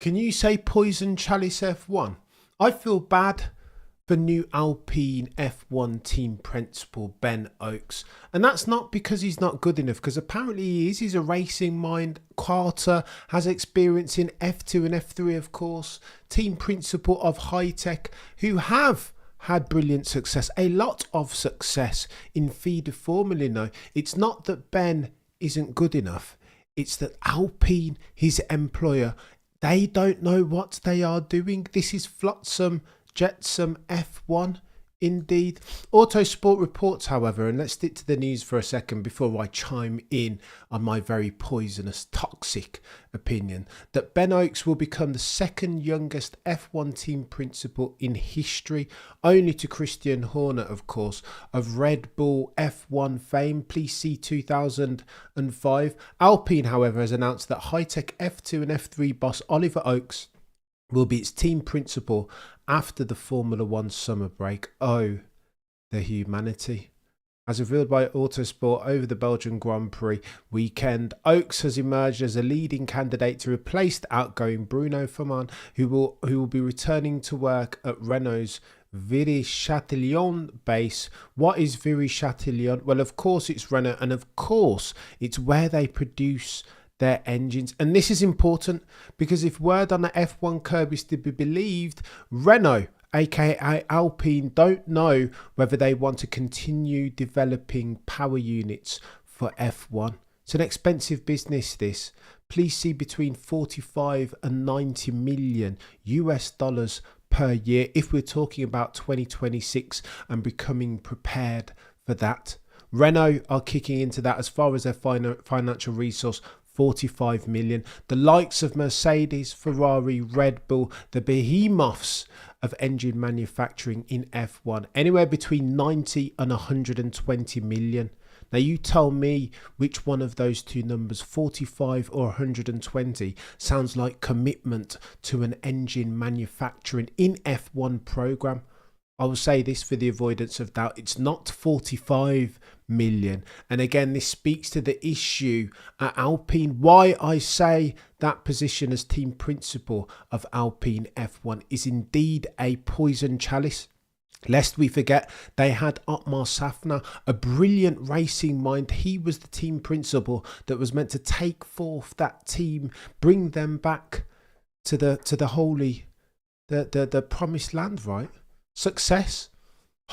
Can you say poison chalice F1? I feel bad for new Alpine F1 team principal Ben Oakes. And that's not because he's not good enough, because apparently he is. He's a racing mind. Carter has experience in F2 and F3, of course. Team principal of High Tech, who have had brilliant success, a lot of success in feeder formula. No, it's not that Ben isn't good enough. It's that Alpine, his employer, they don't know what they are doing. This is flotsam, jetsam F1 indeed. Autosport reports, however, and let's stick to the news for a second before I chime in on my very poisonous, toxic opinion, that Ben Oakes will become the second youngest F1 team principal in history, only to Christian Horner, of course, of Red Bull F1 fame. Please see 2005. Alpine, however, has announced that high-tech F2 and F3 boss Oliver Oakes will be its team principal after the Formula One summer break. Oh, the humanity. As revealed by Autosport over the Belgian Grand Prix weekend, Oakes has emerged as a leading candidate to replace the outgoing Bruno Faman, who will be returning to work at Renault's Viry-Châtillon base. What is Viry-Châtillon? Well, of course it's Renault, and of course it's where they produce their engines. And this is important because if word on the F1 curb is to be believed, Renault, aka Alpine, don't know whether they want to continue developing power units for F1. It's an expensive business, this. Please see between 45 and 90 million US dollars per year if we're talking about 2026 and becoming prepared for that. Renault are kicking into that as far as their financial resource, 45 million. The likes of Mercedes, Ferrari, Red Bull, the behemoths of engine manufacturing in F1, anywhere between 90 and 120 million. Now you tell me which one of those two numbers, 45 or 120, sounds like commitment to an engine manufacturing in F1 program. I will say this for the avoidance of doubt, it's not 45 million. And again, this speaks to the issue at Alpine. Why I say that position as team principal of Alpine F1 is indeed a poison chalice. Lest we forget, they had Otmar Safnauer, a brilliant racing mind. He was the team principal that was meant to take forth that team, bring them back to the holy, the promised land, right? Success,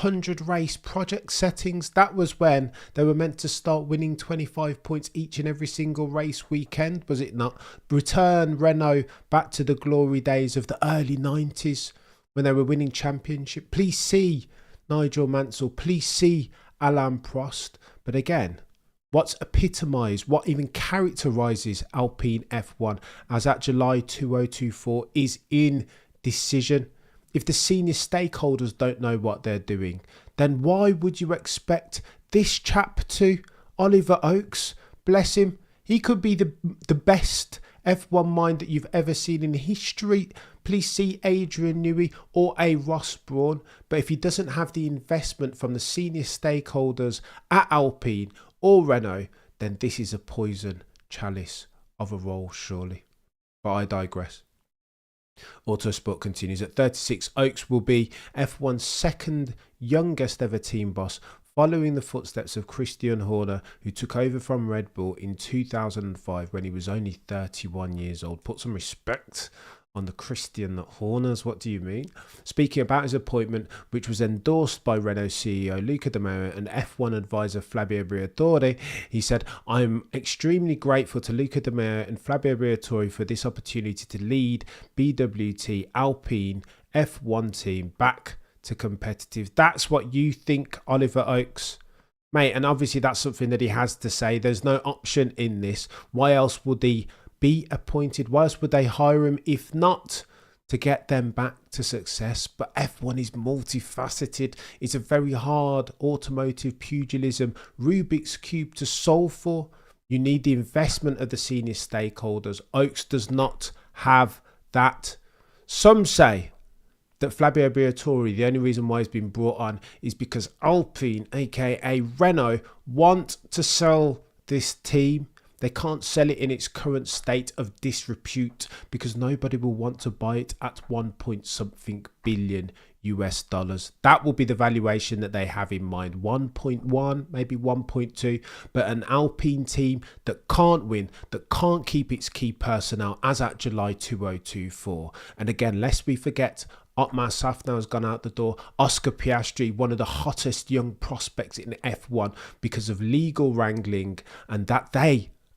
100 race project settings. That was when they were meant to start winning 25 points each and every single race weekend, was it not? Return Renault back to the glory days of the early 90s when they were winning championship. Please see Nigel Mansell, please see Alain Prost. But again, what's epitomised, what even characterises Alpine F1 as at July 2024 is indecision. If the senior stakeholders don't know what they're doing, then why would you expect this chap to? Oliver Oakes, bless him, he could be the best F1 mind that you've ever seen in history. Please see Adrian Newey or a Ross Brawn. But if he doesn't have the investment from the senior stakeholders at Alpine or Renault, then this is a poison chalice of a role, surely. But I digress. Autosport continues. At 36, Oakes will be F1's second youngest ever team boss, following the footsteps of Christian Horner, who took over from Red Bull in 2005 when he was only 31 years old. Put some respect on the Christian Horners. What do you mean? Speaking about his appointment, which was endorsed by Renault CEO Luca De Meo and F1 advisor Fabio Briatore, he said, "I'm extremely grateful to Luca De Meo and Fabio Briatore for this opportunity to lead BWT Alpine F1 team back to competitive." That's what you think, Oliver Oakes? Mate, and obviously that's something that he has to say. There's no option in this. Why else would he be appointed? Why else would they hire him if not to get them back to success? But F1 is multifaceted. It's a very hard automotive pugilism, Rubik's Cube to solve for. You need the investment of the senior stakeholders. Oakes does not have that. Some say that Fabio Briatore, the only reason why he's been brought on is because Alpine, aka Renault, want to sell this team. They can't sell it in its current state of disrepute because nobody will want to buy it at 1 point something billion US dollars. That will be the valuation that they have in mind. 1.1, maybe 1.2. But an Alpine team that can't win, that can't keep its key personnel as at July 2024. And again, lest we forget, Otmar Safnauer has gone out the door. Oscar Piastri, one of the hottest young prospects in F1 because of legal wrangling, and that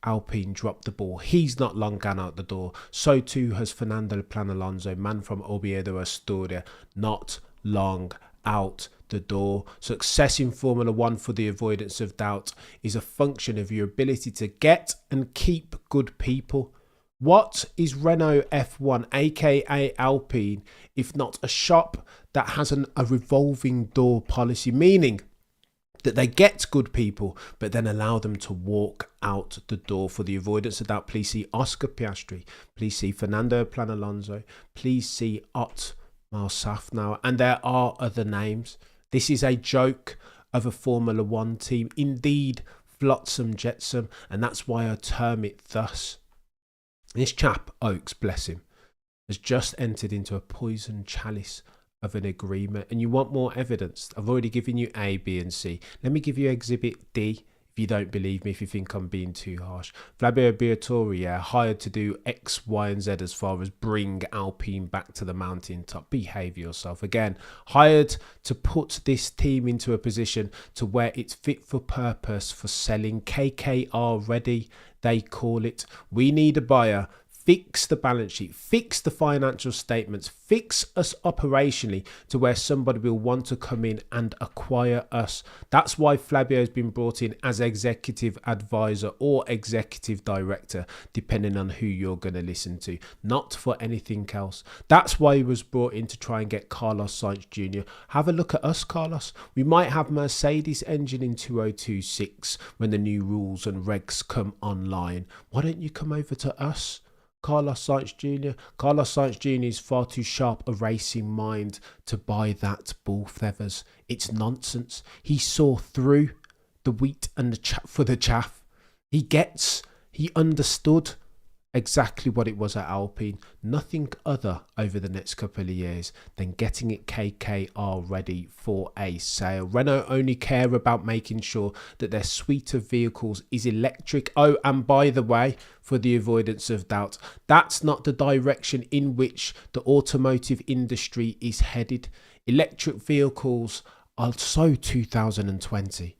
Alpine dropped the ball. He's not long gone out the door. So too has Fernando Planalonso, man from Oviedo, Asturias, not long out the door. Success in Formula One, for the avoidance of doubt, is a function of your ability to get and keep good people. What is Renault F1, aka Alpine, if not a shop that has a revolving door policy, meaning that they get good people, but then allow them to walk out the door? For the avoidance of doubt, please see Oscar Piastri, please see Fernando Planalonso, please see Otmar Safnauer, and there are other names. This is a joke of a Formula One team, indeed flotsam jetsam, and that's why I term it thus. This chap, Oaks, bless him, has just entered into a poison chalice of an agreement. And you want more evidence? I've already given you A, B and C. Let me give you Exhibit D if you don't believe me, if you think I'm being too harsh. Flavio Briatore, hired to do X, Y and Z as far as bring Alpine back to the mountaintop. Behave yourself. Again, hired to put this team into a position to where it's fit for purpose for selling. KKR ready, they call it. We need a buyer. Fix the balance sheet, fix the financial statements, fix us operationally to where somebody will want to come in and acquire us. That's why Flavio has been brought in as executive advisor or executive director, depending on who you're going to listen to, not for anything else. That's why he was brought in, to try and get Carlos Sainz Jr. Have a look at us, Carlos. We might have Mercedes engine in 2026 when the new rules and regs come online. Why don't you come over to us, Carlos Sainz Jr.? Carlos Sainz Jr. is far too sharp a racing mind to buy that bull feathers. It's nonsense. He saw through the wheat and the chaff. He understood exactly what it was at Alpine. Nothing other over the next couple of years than getting it KKR ready for a sale. Renault only care about making sure that their suite of vehicles is electric. Oh, and by the way, for the avoidance of doubt, that's not the direction in which the automotive industry is headed. Electric vehicles are so 2020.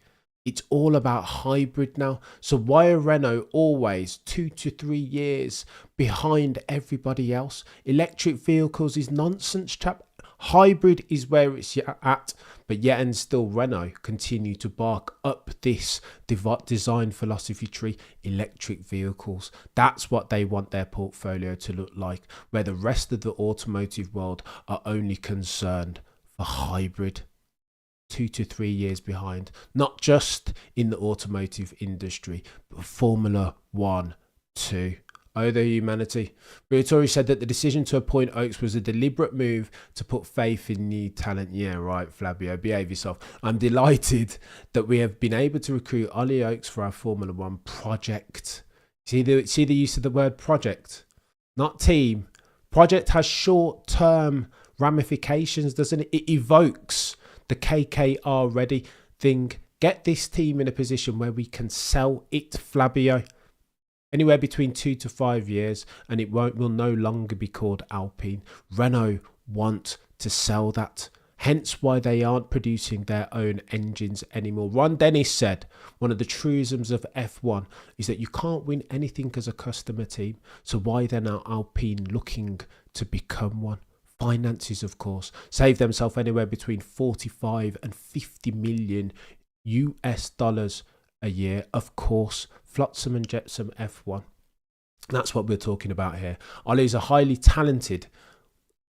It's all about hybrid now. So why are Renault always 2 to 3 years behind everybody else? Electric vehicles is nonsense, chap. Hybrid is where it's at. But yet and still Renault continue to bark up this design philosophy tree. Electric vehicles. That's what they want their portfolio to look like, where the rest of the automotive world are only concerned for hybrid. 2 to 3 years behind, not just in the automotive industry, but Formula 1 too. Oh, the humanity. Briatore said that the decision to appoint Oaks was a deliberate move to put faith in new talent. Yeah, right, Flavio, behave yourself. I'm delighted that we have been able to recruit Ollie Oaks for our Formula 1 project. See the use of the word project, not team. Project has short-term ramifications, doesn't it? It evokes the KKR ready thing. Get this team in a position where we can sell it, Flavio. Anywhere between 2 to 5 years, and it will no longer be called Alpine. Renault want to sell that. Hence why they aren't producing their own engines anymore. Ron Dennis said one of the truisms of F1 is that you can't win anything as a customer team. So why then are Alpine looking to become one? Finances, of course, save themselves anywhere between 45 and 50 million US dollars a year. Of course, flotsam and jetsam F1. That's what we're talking about here. Ollie's a highly talented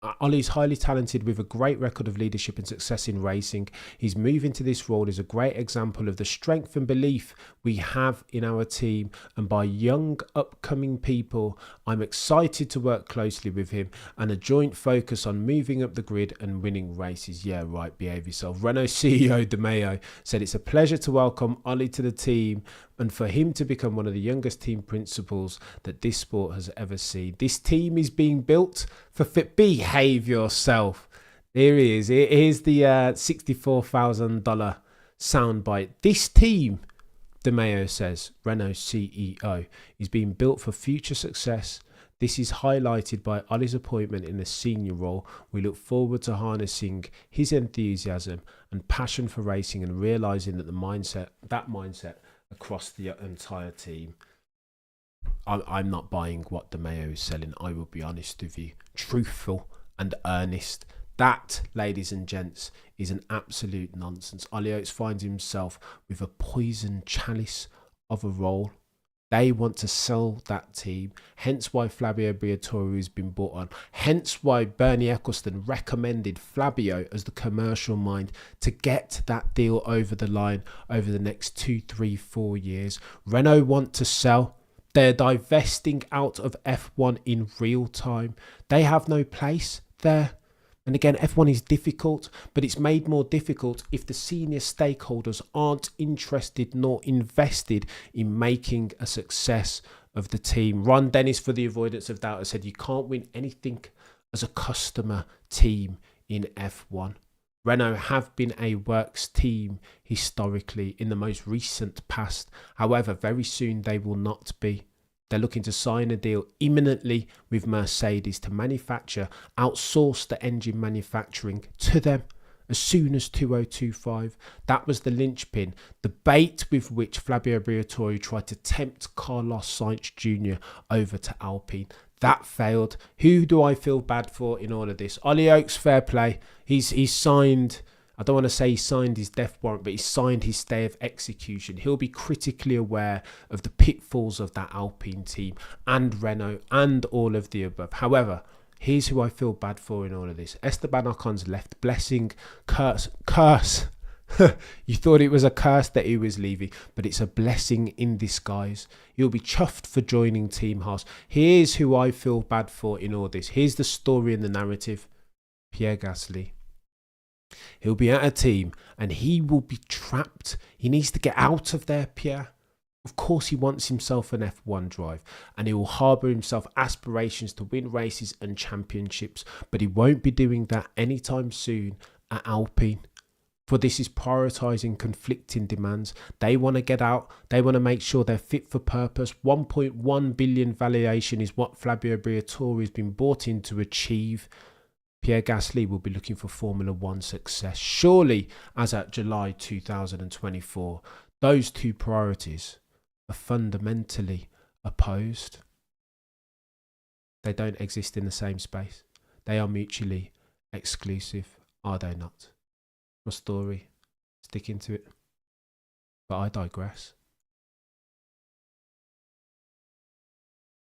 Ollie's highly talented with a great record of leadership and success in racing. His move into this role is a great example of the strength and belief we have in our team and by young upcoming people. I'm excited to work closely with him and a joint focus on moving up the grid and winning races. Yeah, right, behave yourself. Renault CEO De Mayo said it's a pleasure to welcome Ollie to the team and for him to become one of the youngest team principals that this sport has ever seen. This team is being built for fit. Behave yourself. There he is. Here's the $64,000 soundbite. This team, De Mayo says, Renault CEO, is being built for future success. This is highlighted by Ollie's appointment in the senior role. We look forward to harnessing his enthusiasm and passion for racing and realising that that mindset across the entire team. I'm not buying what De Mayo is selling. I will be honest with you. Truthful and earnest. That, ladies and gents, is an absolute nonsense. Ollie Oates finds himself with a poison chalice of a role. They want to sell that team, hence why Flavio Briatore has been brought on, hence why Bernie Eccleston recommended Flavio as the commercial mind to get that deal over the line over the next 2, 3, 4 years. Renault want to sell. They're divesting out of F1 in real time. They have no place there. And again, F1 is difficult, but it's made more difficult if the senior stakeholders aren't interested nor invested in making a success of the team. Ron Dennis, for the avoidance of doubt, has said you can't win anything as a customer team in F1. Renault have been a works team historically in the most recent past. However, very soon they will not be. They're looking to sign a deal imminently with Mercedes to outsource the engine manufacturing to them as soon as 2025. That was the linchpin, the bait with which Flavio Briatore tried to tempt Carlos Sainz Jr. over to Alpine. That failed. Who do I feel bad for in all of this? Ollie Oates, fair play. He's signed... I don't want to say he signed his death warrant, but he signed his stay of execution. He'll be critically aware of the pitfalls of that Alpine team and Renault and all of the above. However, here's who I feel bad for in all of this. Esteban Ocon's left. Blessing, curse. You thought it was a curse that he was leaving, but it's a blessing in disguise. You'll be chuffed for joining Team Haas. Here's who I feel bad for in all this. Here's the story and the narrative. Pierre Gasly. He'll be at a team and he will be trapped. He needs to get out of there, Pierre. Of course he wants himself an F1 drive and he will harbour himself aspirations to win races and championships, but he won't be doing that anytime soon at Alpine. For this is prioritising conflicting demands. They want to get out. They want to make sure they're fit for purpose. 1.1 billion valuation is what Flavio Briatore has been brought in to achieve. Pierre Gasly will be looking for Formula One success, surely as at July 2024. Those two priorities are fundamentally opposed. They don't exist in the same space. They are mutually exclusive, are they not? My story, sticking to it. But I digress.